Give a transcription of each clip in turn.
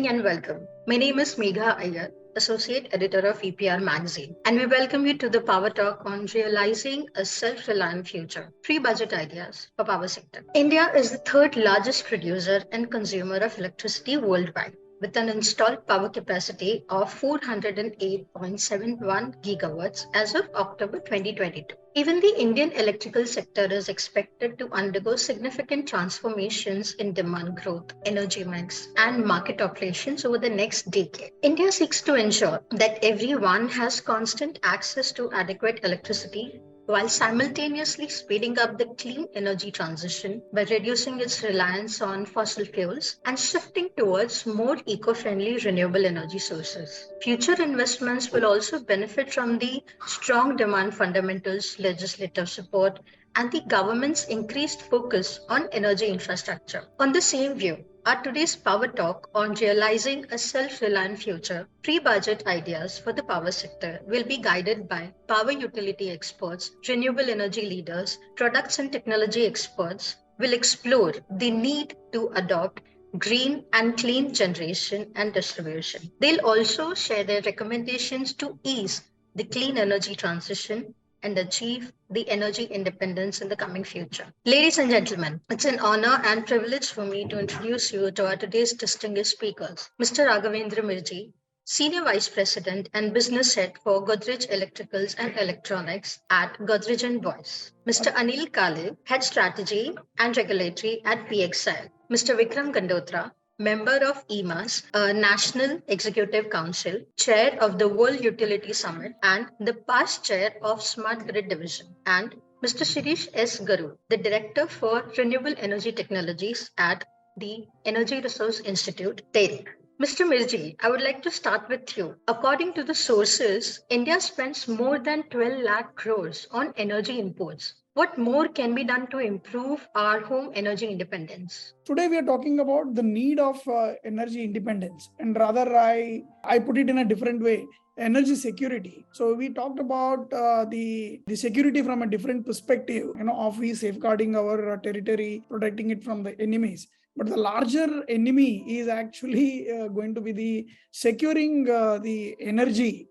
evening and welcome. My name is Megha Iyer, Associate Editor of EPR Magazine, and we welcome you to the Power Talk on realizing a self-reliant future, pre-budget ideas for power sector. India is the third largest producer and consumer of electricity worldwide, with an installed power capacity of 408.71 gigawatts as of October 2022. Even the Indian electrical sector is expected to undergo significant transformations in demand growth, energy mix, and market operations over the next decade. India seeks to ensure that everyone has constant access to adequate electricity while simultaneously speeding up the clean energy transition by reducing its reliance on fossil fuels and shifting towards more eco-friendly renewable energy sources. Future investments will also benefit from the strong demand fundamentals, legislative support, and the government's increased focus on energy infrastructure. On the same view, our today's Power Talk on realizing a self-reliant future, pre-budget ideas for the power sector will be guided by power utility experts, renewable energy leaders, products and technology experts will explore the need to adopt green and clean generation and distribution. They'll also share their recommendations to ease the clean energy transition and achieve the energy independence in the coming future. Ladies and gentlemen, it's an honor and privilege for me to introduce you to our today's distinguished speakers, Mr. Raghavendra Mirji, Senior Vice President and Business Head for Godrej Electricals and Electronics at Godrej & Boyce, Mr. Anil Kale, Head Strategy and Regulatory at PXIL, Mr. Vikram Gandotra, Member of EMAS, a National Executive Council, Chair of the World Utility Summit, and the past Chair of Smart Grid Division, and Mr. Shirish S. Garu, the Director for Renewable Energy Technologies at the Energy Resource Institute, Delhi. Mr. Mirji, I would like to start with you. According to the sources, India spends more than 12 lakh crores on energy imports. What more can be done to improve our home energy independence? Today we are talking about the need of energy independence, and rather I put it in a different way. Energy security. So we talked about the security from a different perspective, of we safeguarding our territory, protecting it from the enemies. But the larger enemy is actually going to be the securing the energy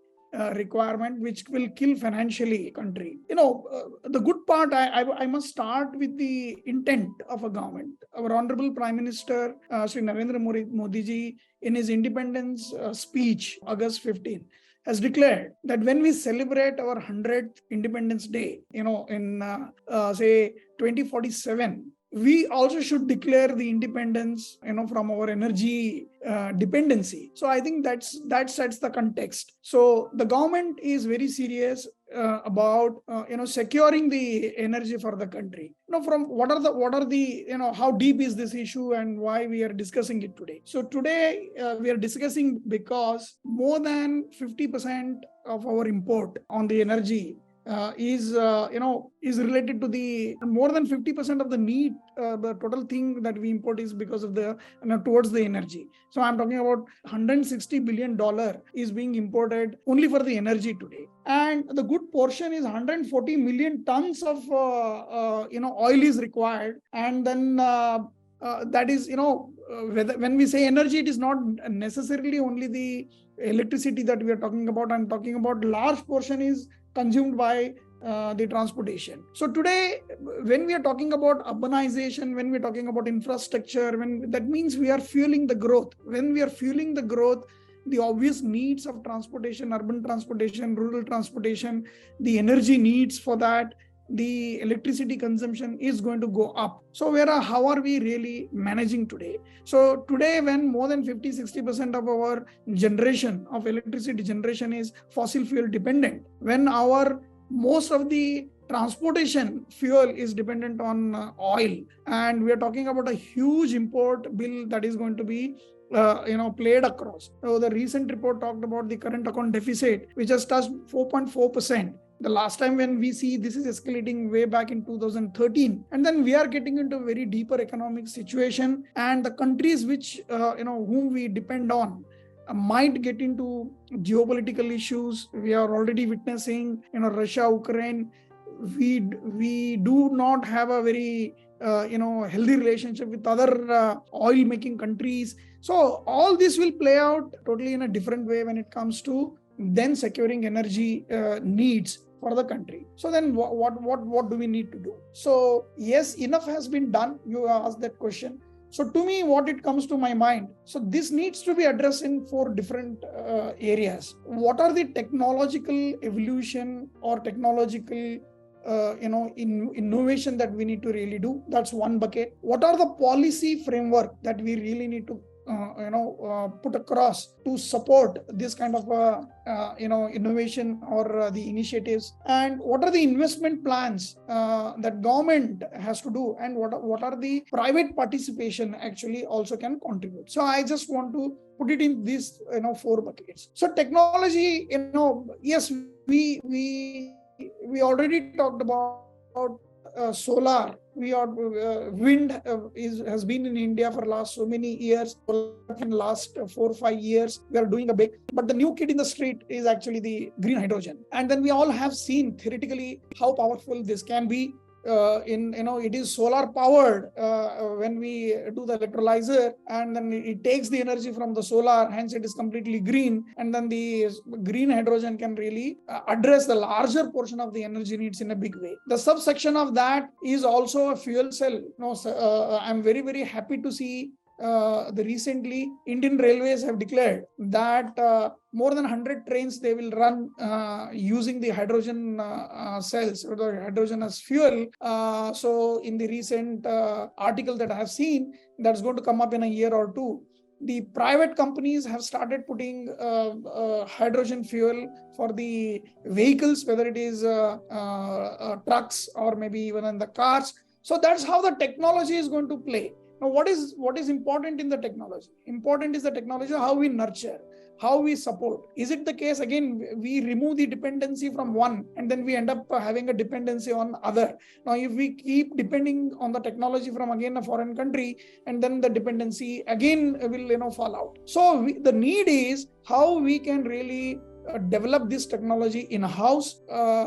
requirement, which will kill financially country. The good part, I must start with the intent of a government. Our Honorable Prime Minister, Sri Narendra Modi ji, in his independence speech, August 15, has declared that when we celebrate our 100th Independence Day, in say 2047, we also should declare the independence, from our energy dependency. So I think that sets the context. So the government is very serious about securing the energy for the country. From what are the how deep is this issue and why we are discussing it today? So today we are discussing because more than 50% of our import on the energy is related to the more than 50% of the need. The total thing that we import is because of the towards the energy. So I'm talking about $160 billion is being imported only for the energy today, and the good portion is 140 million tons of oil is required, and then that is when we say energy, it is not necessarily only the electricity that we are talking about. I'm talking about large portion is consumed by the transportation. So today, when we are talking about urbanization, when we are talking about infrastructure, that means we are fueling the growth. When we are fueling the growth, the obvious needs of transportation, urban transportation, rural transportation, the energy needs for that, the electricity consumption is going to go up. So how are we really managing today? So today, when more than 50-60% of our generation of electricity generation is fossil fuel dependent, when most of the transportation fuel is dependent on oil, and we are talking about a huge import bill that is going to be played across. So the recent report talked about the current account deficit, which has touched 4.4%. The last time when we see this is escalating way back in 2013, and then we are getting into a very deeper economic situation, and the countries which whom we depend on might get into geopolitical issues. We are already witnessing Russia, Ukraine. We do not have a very healthy relationship with other oil making countries. So all this will play out totally in a different way when it comes to then securing energy needs for the country. So then what do we need to do? So yes, enough has been done. You asked that question. So to me, what it comes to my mind, so this needs to be addressed in 4 different areas. What are the technological evolution or technological innovation that we need to really do? That's one bucket. What are the policy framework that we really need to put across to support this kind of innovation or the initiatives? And what are the investment plans that government has to do, and what are the private participation actually also can contribute? So I just want to put it in these 4 buckets. So technology, yes, we already talked about solar. We are wind has been in India for last so many years. In the last 4 or 5 years, we are doing a big. But the new kid in the street is actually the green hydrogen. And then we all have seen theoretically how powerful this can be. It is solar powered when we do the electrolyzer, and then it takes the energy from the solar, hence it is completely green, and then the green hydrogen can really address the larger portion of the energy needs in a big way. The subsection of that is also a fuel cell. I'm very, very happy to see the recently Indian Railways have declared that more than 100 trains they will run using the hydrogen cells or the hydrogen as fuel. So in the recent article that I have seen, that's going to come up in a year or two. The private companies have started putting hydrogen fuel for the vehicles, whether it is trucks or maybe even in the cars. So that's how the technology is going to play. Now, what is important in the technology? Important is the technology, how we nurture, how we support. Is it the case, again, we remove the dependency from one and then we end up having a dependency on other? Now, if we keep depending on the technology from, again, a foreign country, and then the dependency again will fall out. So the need is how we can really develop this technology in-house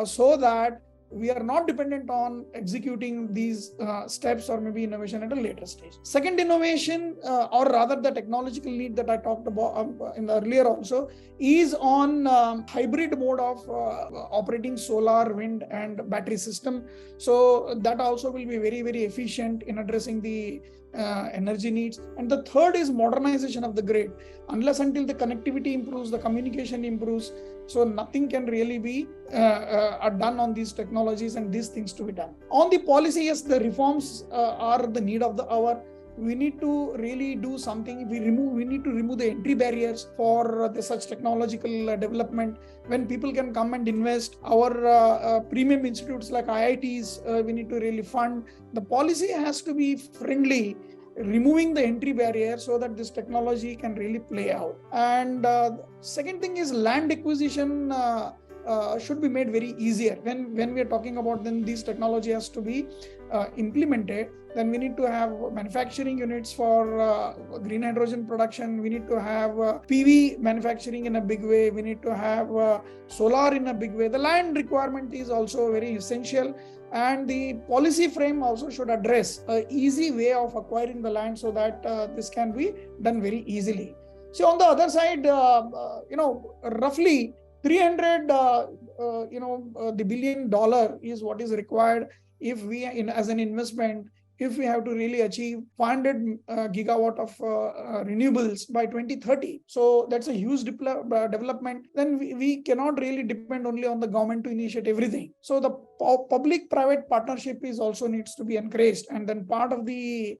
so that we are not dependent on executing these steps or maybe innovation at a later stage. Second innovation, or rather the technological need that I talked about in the earlier also, is on hybrid mode of operating solar, wind and battery system. So that also will be very, very efficient in addressing the energy needs. And the third is modernization of the grid. Unless until the connectivity improves, the communication improves, so nothing can really be done on these technologies and these things to be done. On the policy, yes, the reforms are the need of the hour. We need to really do something. We need to remove the entry barriers for such technological development. When people can come and invest, our premium institutes like IITs, we need to really fund. The policy has to be friendly, removing the entry barrier so that this technology can really play out. And second thing is land acquisition should be made very easier. When we are talking about then this technology has to be implemented, then we need to have manufacturing units for green hydrogen production. We need to have PV manufacturing in a big way. We need to have solar in a big way. The land requirement is also very essential. And the policy frame also should address an easy way of acquiring the land so that this can be done very easily. So on the other side, roughly 300 the $1 billion is what is required if we as an investment, if we have to really achieve 500 gigawatt of renewables by 2030. So that's a huge development. Then we cannot really depend only on the government to initiate everything. So the public-private partnership is also needs to be encouraged. And then part of the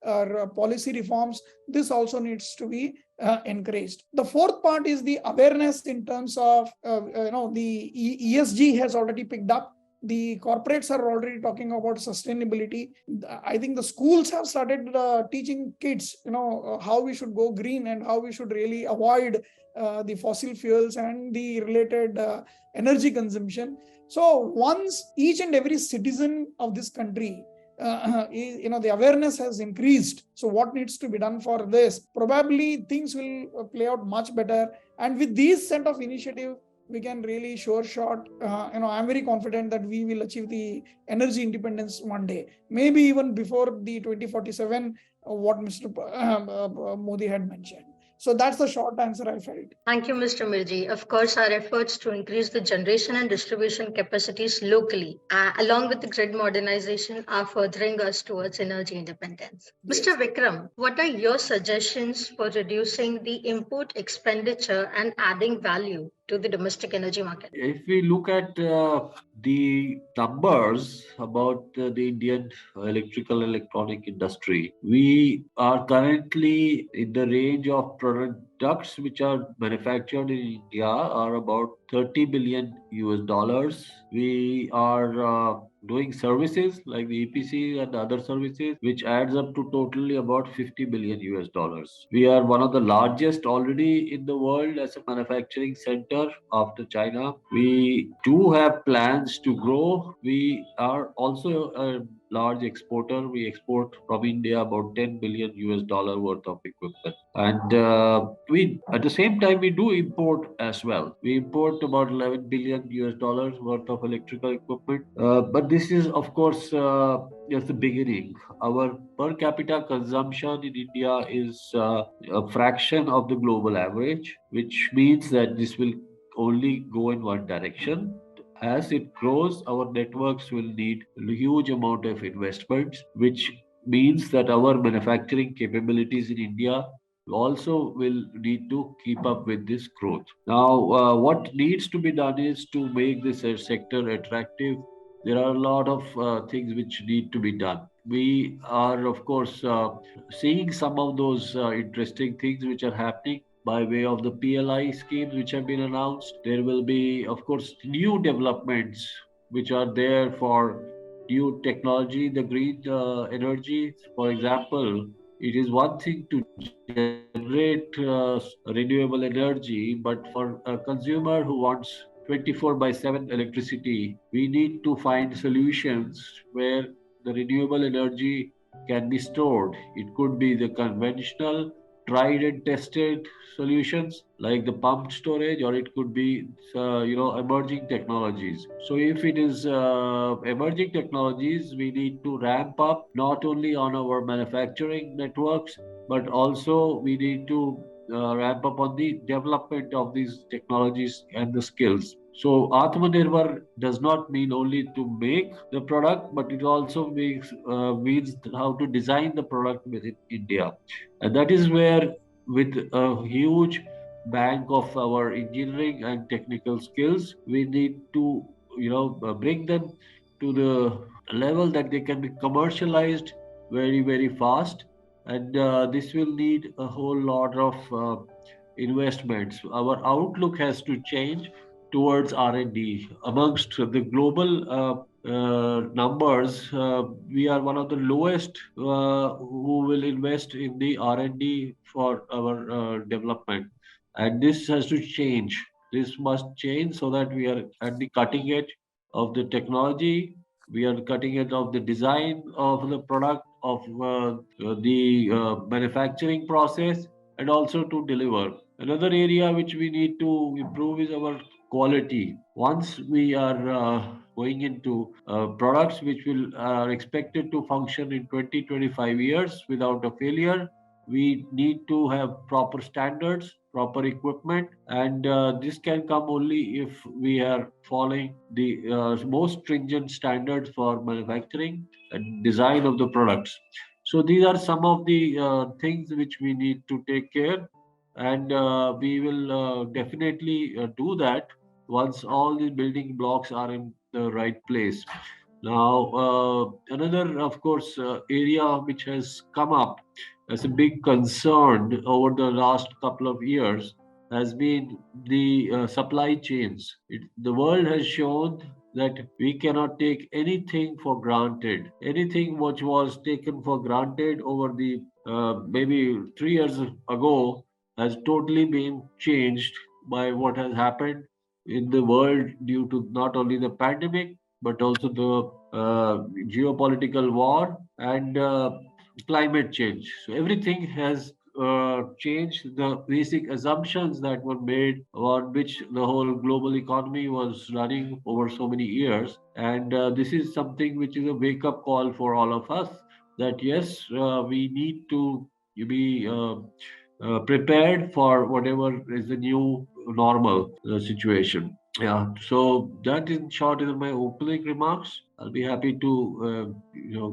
policy reforms, this also needs to be encouraged. The fourth part is the awareness in terms of, the ESG has already picked up. The corporates are already talking about sustainability. I think the schools have started teaching kids, how we should go green and how we should really avoid the fossil fuels and the related energy consumption. So once each and every citizen of this country, the awareness has increased. So what needs to be done for this? Probably things will play out much better. And with these set of initiatives, we can really sure shot. I'm very confident that we will achieve the energy independence one day, maybe even before the 2047, what Mr. Modi had mentioned. So that's the short answer I felt. Thank you, Mr. Mirji. Of course, our efforts to increase the generation and distribution capacities locally, along with the grid modernization, are furthering us towards energy independence. Mr. Yes. Vikram, what are your suggestions for reducing the import expenditure and adding value to the domestic energy market? If we look at the numbers about the Indian electrical electronic industry, we are currently in the range of products which are manufactured in India are about 30 billion US dollars. We are doing services like the EPC and other services, which adds up to totally about 50 billion US dollars. We are one of the largest already in the world as a manufacturing center after China. We do have plans to grow. We are also a large exporter. We export from India about 10 billion US dollar worth of equipment. And we at the same time we do import as well. We import about 11 billion US dollars worth of electrical equipment. But this is of course just the beginning. Our per capita consumption in India is a fraction of the global average, which means that this will only go in one direction. As it grows, our networks will need a huge amount of investments, which means that our manufacturing capabilities in India also will need to keep up with this growth. Now, what needs to be done is to make this sector attractive. There are a lot of things which need to be done. We are, of course, seeing some of those interesting things which are happening by way of the PLI schemes which have been announced. There will be, of course, new developments which are there for new technology, the green energy. For example, it is one thing to generate renewable energy, but for a consumer who wants 24/7 electricity, we need to find solutions where the renewable energy can be stored. It could be the conventional tried and tested solutions like the pumped storage, or it could be emerging technologies. So if it is emerging technologies, we need to ramp up not only on our manufacturing networks, but also we need to ramp up on the development of these technologies and the skills. So Atmanirbhar does not mean only to make the product, but it also means how to design the product within India. And that is where, with a huge bank of our engineering and technical skills, we need to bring them to the level that they can be commercialized very, very fast. And this will need a whole lot of investments. Our outlook has to change towards R&D. Amongst the global numbers, we are one of the lowest who will invest in the R&D for our development. And this has to change. This must change so that we are at the cutting edge of the technology. We are cutting edge of the design of the product, of the manufacturing process, and also to deliver. Another area which we need to improve is our quality. Once we are going into products which will are expected to function in 20-25 years without a failure, we need to have proper standards, proper equipment, and this can come only if we are following the most stringent standards for manufacturing and design of the products. So these are some of the things which we need to take care, and we will definitely do that once all the building blocks are in the right place. Now, another, of course, area which has come up as a big concern over the last couple of years has been the supply chains. The world has shown that we cannot take anything for granted. Anything which was taken for granted over the maybe 3 years ago has totally been changed by what has happened in the world due to not only the pandemic but also the geopolitical war and climate change. So everything has change the basic assumptions that were made on which the whole global economy was running over so many years. And this is something which is a wake up call for all of us, that yes, we need to be prepared for whatever is the new normal situation. Yeah, so that in short is my opening remarks. I'll be happy to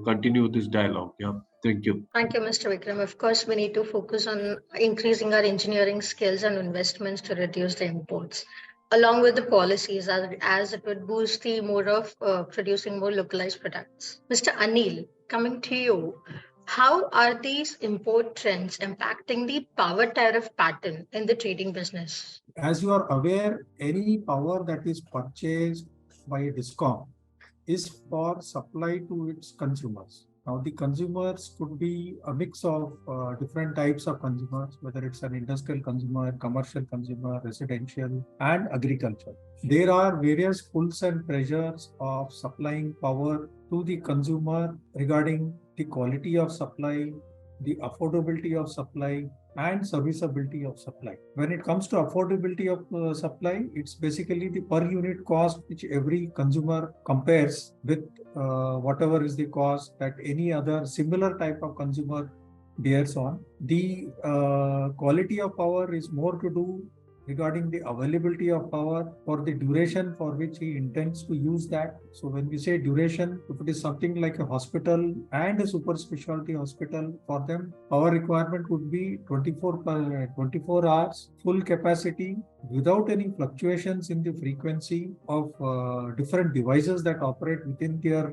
continue this dialogue. Yeah, thank you. Thank you, Mr. Vikram. Of course, we need to focus on increasing our engineering skills and investments to reduce the imports, along with the policies, as it would boost the more of producing more localized products. Mr. Anil, coming to you, how are these import trends impacting the power tariff pattern in the trading business? As you are aware, any power that is purchased by a DISCOM is for supply to its consumers. Now, the consumers could be a mix of different types of consumers, whether it's an industrial consumer, commercial consumer, residential, and agriculture. There are various pulls and pressures of supplying power to the consumer regarding the quality of supply, the affordability of supply, and serviceability of supply. When it comes to affordability of supply, it's basically the per unit cost which every consumer compares with whatever is the cost that any other similar type of consumer bears on. The quality of power is more to do regarding the availability of power for the duration for which he intends to use that. So when we say duration, if it is something like a hospital and a super specialty hospital, for them, power requirement would be 24 hours, full capacity, without any fluctuations in the frequency of different devices that operate within their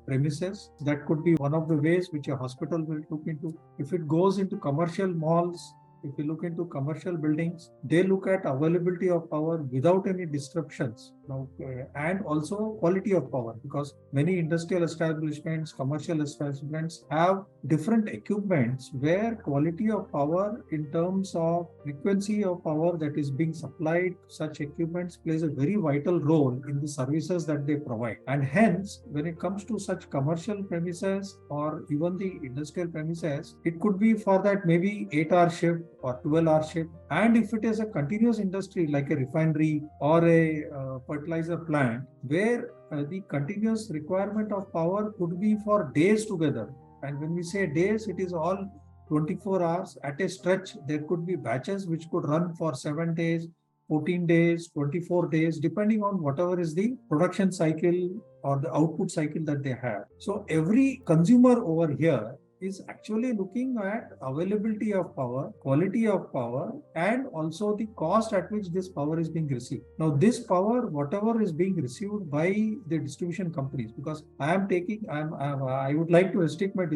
premises. That could be one of the ways which a hospital will look into. If it goes into commercial malls, if you look into commercial buildings, they look at availability of power without any disruptions. Now, and also quality of power, because many industrial establishments, commercial establishments have different equipments where quality of power in terms of frequency of power that is being supplied to such equipments plays a very vital role in the services that they provide. And hence, when it comes to such commercial premises or even the industrial premises, it could be for that maybe 8-hour shift or 12-hour shift. And if it is a continuous industry like a refinery or a fertilizer plant, where the continuous requirement of power could be for days together. And when we say days, it is all 24 hours at a stretch. There could be batches which could run for 7 days, 14 days, 24 days, depending on whatever is the production cycle or the output cycle that they have. So every consumer over here is actually looking at availability of power, quality of power, and also the cost at which this power is being received. Now, this power, whatever is being received by the distribution companies, because I would like to restrict my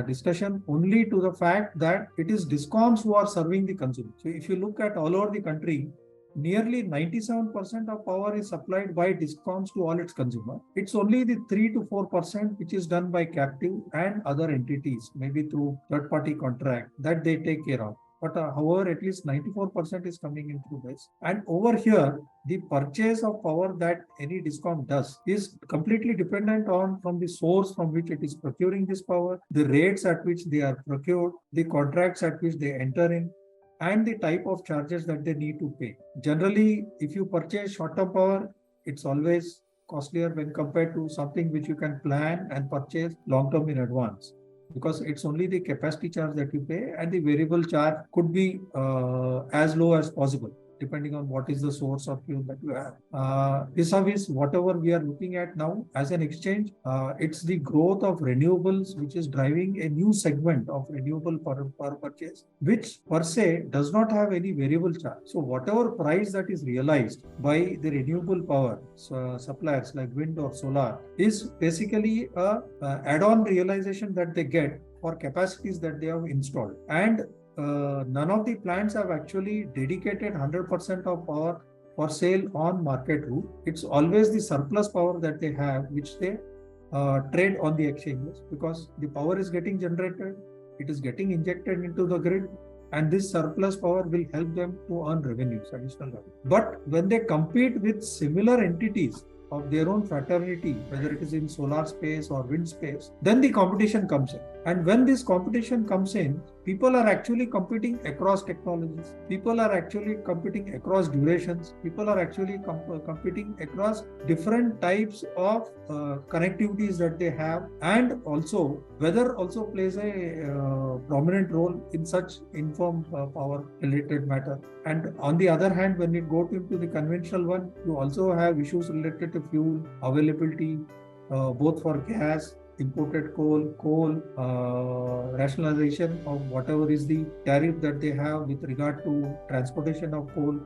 discussion only to the fact that it is DISCOMs who are serving the consumer. So, if you look at all over the country, nearly 97% of power is supplied by DISCOMs to all its consumers. It's only the 3 to 4% which is done by captive and other entities, maybe through third-party contract that they take care of. But however, at least 94% is coming in through this. And over here, the purchase of power that any DISCOM does is completely dependent on from the source from which it is procuring this power, the rates at which they are procured, the contracts at which they enter in, and the type of charges that they need to pay. Generally, if you purchase short-term power, it's always costlier when compared to something which you can plan and purchase long-term in advance, because it's only the capacity charge that you pay, and the variable charge could be as low as possible, depending on what is the source of fuel that you have. Vis-a-vis whatever we are looking at now as an exchange, it's the growth of renewables which is driving a new segment of renewable power purchase, which per se does not have any variable charge. So whatever price that is realized by the renewable power suppliers like wind or solar is basically a add-on realization that they get for capacities that they have installed. And none of the plants have actually dedicated 100% of power for sale on market route. It's always the surplus power that they have, which they trade on the exchanges, because the power is getting generated, it is getting injected into the grid, and this surplus power will help them to earn revenues, additional revenue. But when they compete with similar entities of their own fraternity, whether it is in solar space or wind space, then the competition comes in. And when this competition comes in, people are actually competing across technologies. People are actually competing across durations. People are actually competing across different types of connectivities that they have. And also, weather also plays a prominent role in such informed power related matter. And on the other hand, when you go into the conventional one, you also have issues related to fuel availability, both for gas, imported coal, rationalization of whatever is the tariff that they have with regard to transportation of coal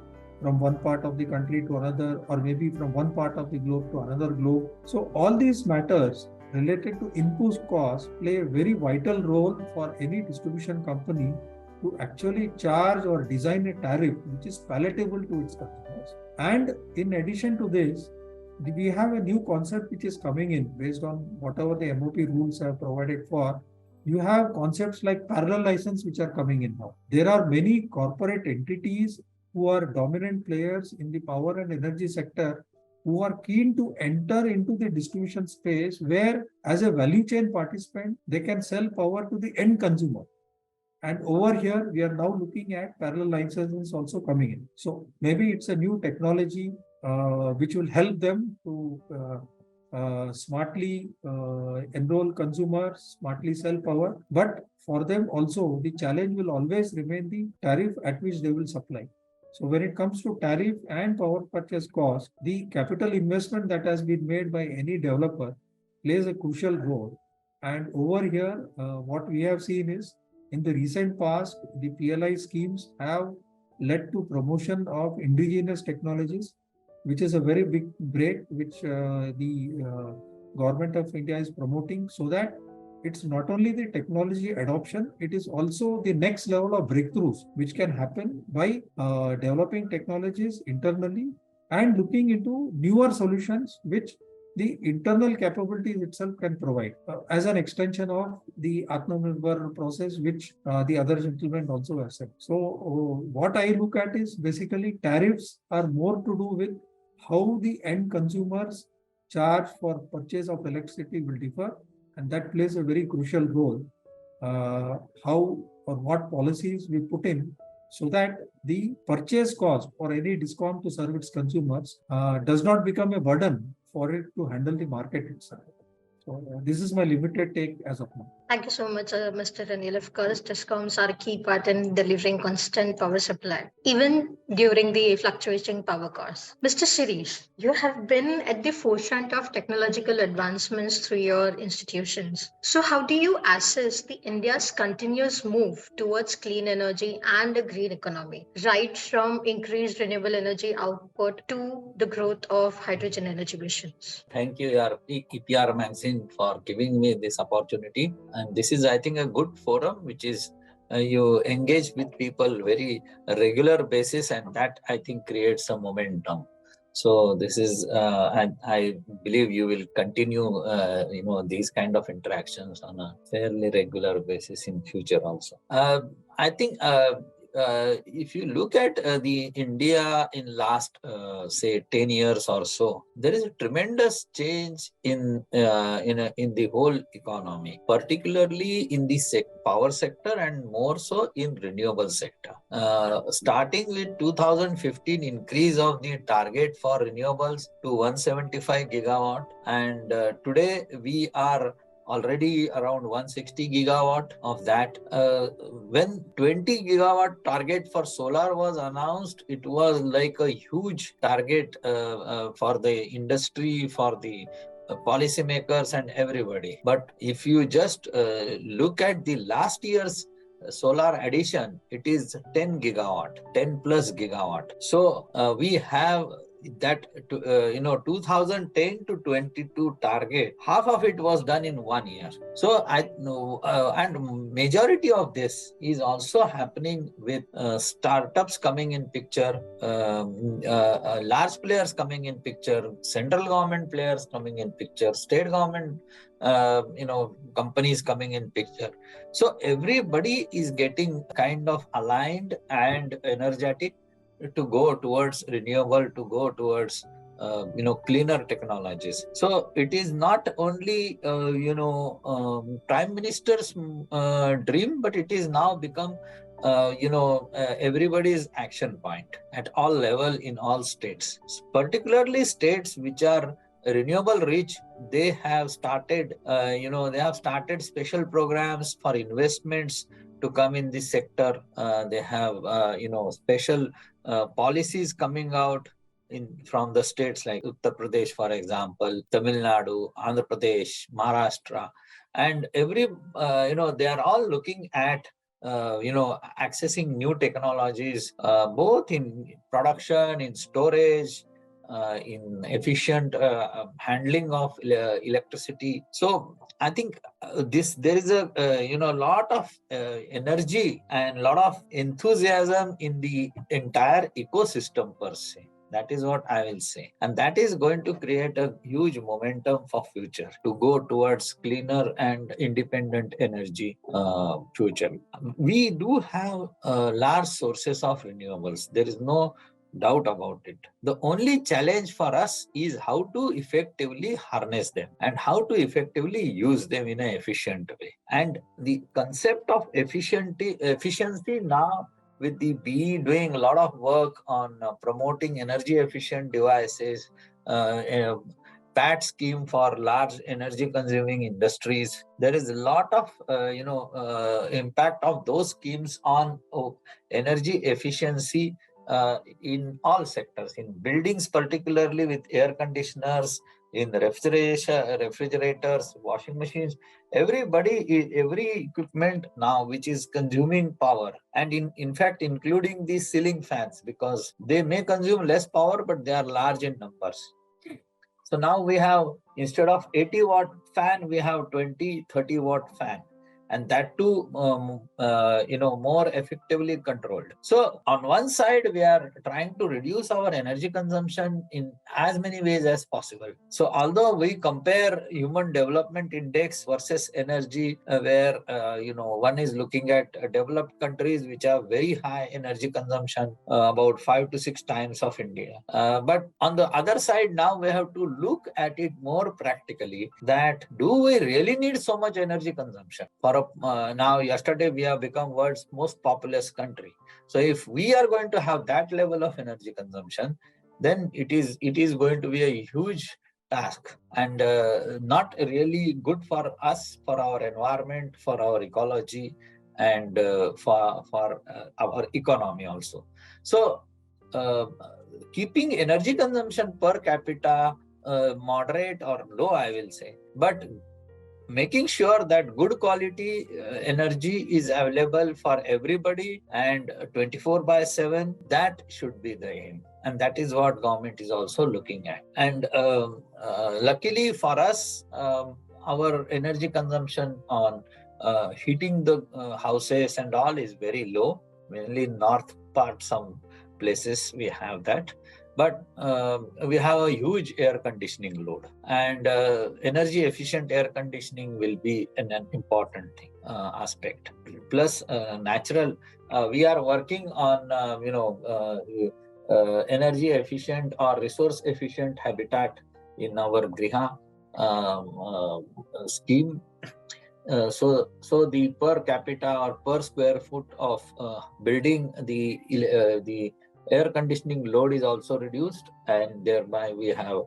from one part of the country to another, or maybe from one part of the globe to another globe. So all these matters related to input costs play a very vital role for any distribution company to actually charge or design a tariff which is palatable to its customers. And in addition to this, we have a new concept which is coming in based on whatever the MOP rules have provided for. You have concepts like parallel license which are coming in now. There are many corporate entities who are dominant players in the power and energy sector who are keen to enter into the distribution space where, as a value chain participant, they can sell power to the end consumer. And over here, we are now looking at parallel licenses also coming in. So maybe it's a new technology which will help them to smartly enroll consumers, smartly sell power. But for them also, the challenge will always remain the tariff at which they will supply. So when it comes to tariff and power purchase cost, the capital investment that has been made by any developer plays a crucial role. And over here, what we have seen is, in the recent past, the PLI schemes have led to promotion of indigenous technologies, which is a very big break, which the government of India is promoting, so that it's not only the technology adoption, it is also the next level of breakthroughs, which can happen by developing technologies internally and looking into newer solutions, which the internal capabilities itself can provide as an extension of the Atmanirbhar process, which the other gentlemen also have said. So what I look at is basically tariffs are more to do with how the end consumers charge for purchase of electricity will differ, and that plays a very crucial role. How or what policies we put in so that the purchase cost for any DISCOM to serve its consumers does not become a burden for it to handle the market itself. So this is my limited take as of now. Thank you so much, Mr. Ranil. Of course, discoms are a key part in delivering constant power supply, even during the fluctuating power costs. Mr. Shirish, you have been at the forefront of technological advancements through your institutions. So how do you assess the India's continuous move towards clean energy and a green economy, right from increased renewable energy output to the growth of hydrogen energy missions? Thank you, EPR Magazine, for giving me this opportunity. And this is, I think, a good forum, which is you engage with people very regular basis, and that, I think, creates a momentum. So this is, and I believe you will continue, these kind of interactions on a fairly regular basis in future also. I think if you look at the India in last, say, 10 years or so, there is a tremendous change in the whole economy, particularly in the power sector and more so in renewable sector. Starting with 2015 increase of the target for renewables to 175 gigawatt, and today we are already around 160 gigawatt of that. When 20 gigawatt target for solar was announced, it was like a huge target for the industry, for the policymakers and everybody. But if you just look at the last year's solar addition, it is 10 gigawatt, 10 plus gigawatt. So we have that 2010 to 22 target, half of it was done in 1 year. So I know, and majority of this is also happening with startups coming in picture, large players coming in picture, central government players coming in picture, state government companies coming in picture. So everybody is getting kind of aligned and energetic to go towards renewable, to go towards cleaner technologies. So it is not only Prime Minister's dream, but it is now become everybody's action point at all level in all states, particularly states which are renewable rich. They have started special programs for investments to come in this sector. They have special policies coming out from the states like Uttar Pradesh, for example, Tamil Nadu, Andhra Pradesh, Maharashtra, and they are all looking at accessing new technologies, both in production, in storage, in efficient handling of electricity. So I think there is a lot of energy and lot of enthusiasm in the entire ecosystem per se. That is what I will say. And that is going to create a huge momentum for future to go towards cleaner and independent energy future. We do have large sources of renewables. There is no doubt about it. The only challenge for us is how to effectively harness them and how to effectively use them in an efficient way. And the concept of efficiency now, with the BE doing a lot of work on promoting energy efficient devices, PAT scheme for large energy consuming industries. There is a lot of impact of those schemes on energy efficiency in all sectors, in buildings particularly with air conditioners, in refrigerators, washing machines. Every equipment now which is consuming power, and in fact including these ceiling fans, because they may consume less power but they are large in numbers. So now we have, instead of 80-watt fan, we have 20-30-watt fan, and that too more effectively controlled. So on one side, we are trying to reduce our energy consumption in as many ways as possible. So although we compare Human Development Index versus energy, where one is looking at developed countries which have very high energy consumption, about 5 to 6 times of India. But on the other side, now we have to look at it more practically, that do we really need so much energy consumption? Now, yesterday we have become world's most populous country. So if we are going to have that level of energy consumption, then it is going to be a huge task, and not really good for us, for our environment, for our ecology, and for our economy also. So keeping energy consumption per capita moderate or low, I will say, but making sure that good quality energy is available for everybody and 24/7, that should be the aim. And that is what government is also looking at. And luckily for us, our energy consumption on heating the houses and all is very low. Mainly in north part, some places we have that. But we have a huge air conditioning load, and energy efficient air conditioning will be an important thing, aspect. Plus natural, we are working on energy efficient or resource efficient habitat in our Griha scheme. So the per capita or per square foot of building, the air conditioning load is also reduced, and thereby we have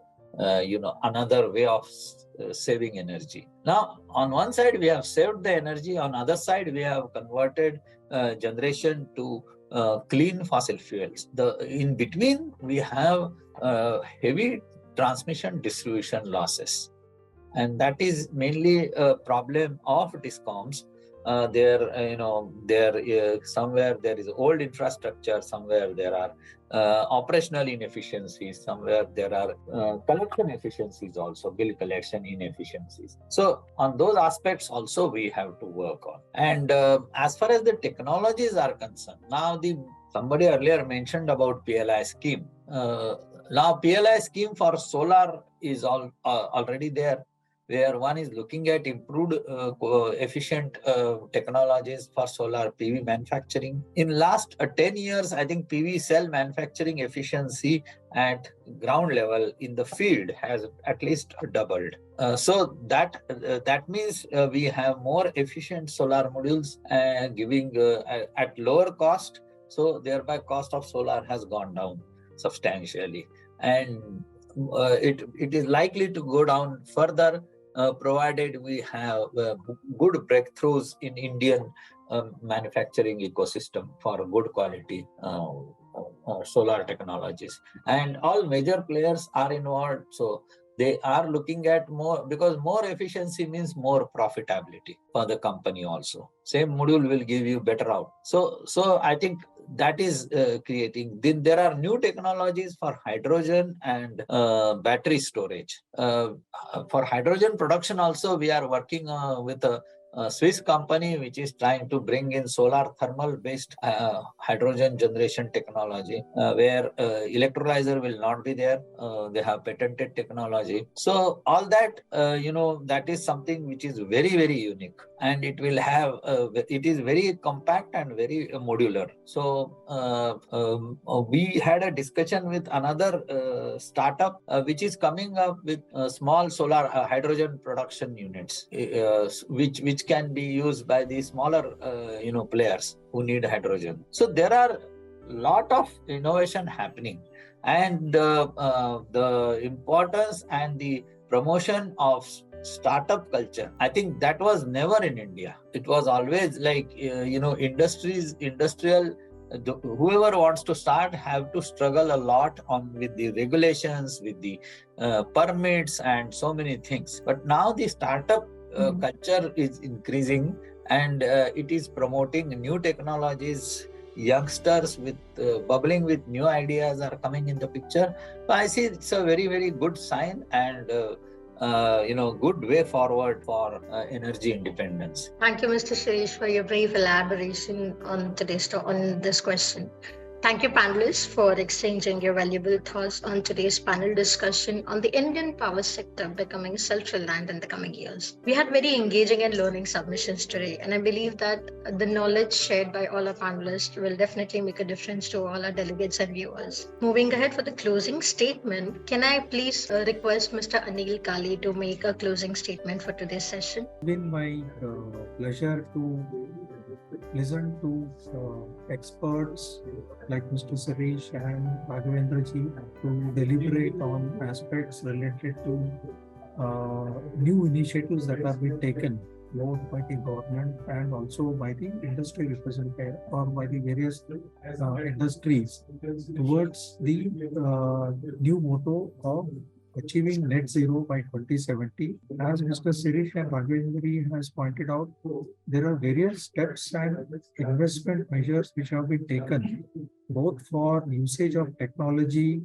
another way of saving energy. Now, on one side we have saved the energy, on other side we have converted generation to clean fossil fuels. In between we have heavy transmission distribution losses, and that is mainly a problem of DISCOMs. Somewhere there is old infrastructure, somewhere there are operational inefficiencies, somewhere there are collection efficiencies also, bill collection inefficiencies. So on those aspects also we have to work on. And as far as the technologies are concerned, now somebody earlier mentioned about PLI scheme. Now PLI scheme for solar is already there. where one is looking at improved efficient technologies for solar PV manufacturing. In last 10 years, I think PV cell manufacturing efficiency at ground level in the field has at least doubled. So that means we have more efficient solar modules giving at lower cost. So thereby cost of solar has gone down substantially, and it is likely to go down further, provided we have good breakthroughs in Indian manufacturing ecosystem for good quality solar technologies. And all major players are involved, so they are looking at more, because more efficiency means more profitability for the company also. Same module will give you better out. So I think that is creating. Then there are new technologies for hydrogen and battery storage. For hydrogen production also, we are working with a Swiss company which is trying to bring in solar thermal based hydrogen generation technology, where electrolyzer will not be there. They have patented technology. So all that, that is something which is very, very unique, and it will have, it is very compact and very modular. So we had a discussion with another startup which is coming up with small solar hydrogen production units, which can be used by the smaller players who need hydrogen. So there are lot of innovation happening, and the importance and the promotion of startup culture, I think that was never in India. It was always like industrial. Whoever wants to start have to struggle a lot with the regulations, with the permits, and so many things. But now the startup culture is increasing, and it is promoting new technologies. Youngsters with bubbling with new ideas are coming in the picture. So I see it's a very, very good sign, and good way forward for energy independence. Thank you, Mr. Shirish, for your brief elaboration on on this question. Thank you, panelists, for exchanging your valuable thoughts on today's panel discussion on the Indian power sector becoming self-reliant in the coming years. We had very engaging and learning submissions today, and I believe that the knowledge shared by all our panelists will definitely make a difference to all our delegates and viewers. Moving ahead for the closing statement, can I please request Mr. Anil Kali to make a closing statement for today's session? It's been my pleasure to listen to experts like Mr. Sarish and Raghavendraji to deliberate on aspects related to new initiatives that are being taken both by the government and also by the industry representative or by the various industries towards the new motto of achieving net zero by 2070. As Mr. Sirish and Raghavendra has pointed out, there are various steps and investment measures which have been taken both for usage of technology,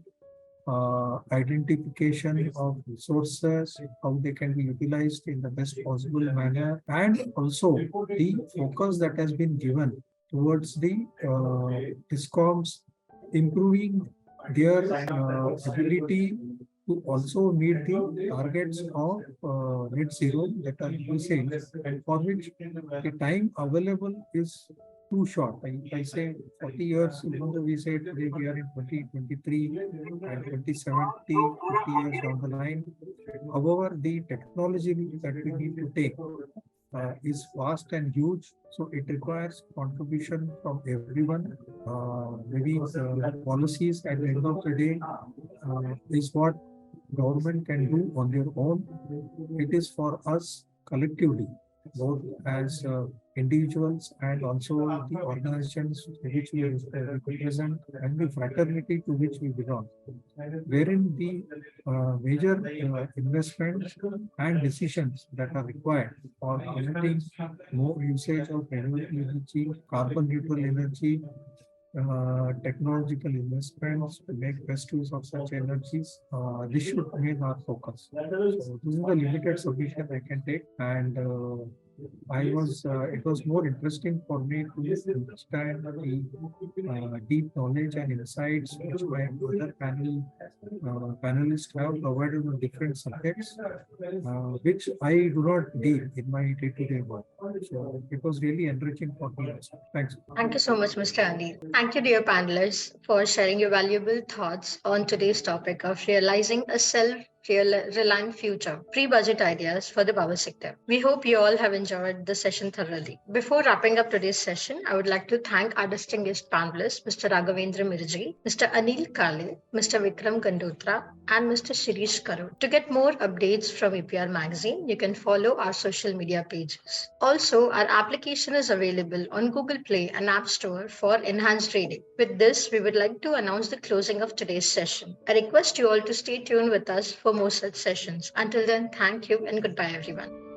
identification of resources, how they can be utilized in the best possible manner, and also the focus that has been given towards the DISCOMs improving their ability to also meet the targets of net zero that are using, and for which the time available is too short. I say 40 years, even though we say today we are in 2023 and 2070, 50 years down the line. However, the technology that we need to take is vast and huge, so it requires contribution from everyone. Maybe policies at the end of the day is what government can do on their own. It is for us collectively, both as individuals and also the organizations to which we represent and the fraternity to which we belong, wherein the major investments and decisions that are required for promoting more usage of renewable energy, carbon neutral energy, technological investments to make best use of such energies. This should remain our focus. So this is the limited submission I can take, and it was more interesting for me to understand the deep knowledge and insights which my other panelists have provided on different subjects, which I do not deal in my day-to-day work. So it was really enriching for me also. Thanks. Thank you so much, Mr. Ali. Thank you, dear panelists, for sharing your valuable thoughts on today's topic of realizing a self-reliant future, pre-budget ideas for the power sector. We hope you all have enjoyed the session thoroughly. Before wrapping up today's session, I would like to thank our distinguished panelists, Mr. Raghavendra Mirji, Mr. Anil Kale, Mr. Vikram Gandotra, and Mr. Shirish Karur. To get more updates from EPR Magazine, you can follow our social media pages. Also, our application is available on Google Play and App Store for enhanced reading. With this, we would like to announce the closing of today's session. I request you all to stay tuned with us for more such sessions. Until then, thank you and goodbye, everyone.